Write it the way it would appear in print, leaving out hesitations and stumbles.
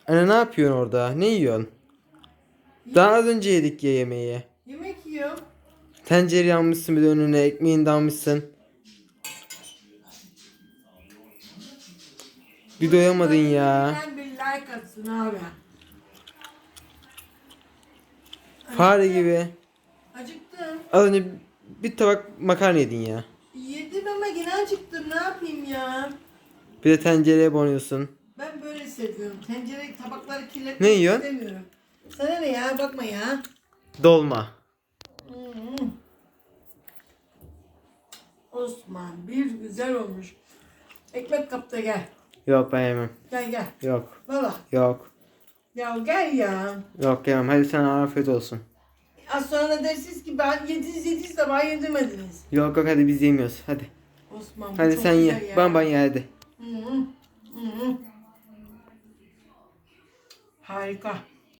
Anne ne yapıyorsun orada? Ne yiyorsun? Daha az önce yedik ya yemeği. Yemek yiyorum. Tencere almışsın bir de önüne ekmeğini de almışsın. Bir doyamadın ya. Bilen bir like atsın abi. Fare gibi. Acıktım. Az önce bir tabak makarna yedin ya. Yedim ama yine acıktım. Ne yapayım ya? Bir de tencereye banıyorsun. Ben böyle seviyorum. Tencere tabakları Ne kirletmek yiyorsun? istemiyorum. Sana ne ya? Bakma ya. Dolma. Hmm. Osman bir güzel olmuş. Ekmek kapta gel. Yok ben yemem. Gel gel. Yok. Baba. Yok. Ya gel ya. Yok yemem. Hadi sana afiyet olsun. Az sonra da dersiniz ki ben yediniz sabah yedirmediniz. Yok yok hadi biz yemiyoruz. Hadi. Osman bu Hadi çok sen güzel ye. ya. Ben ye hadi. Hı hı. Hı hı. Harika.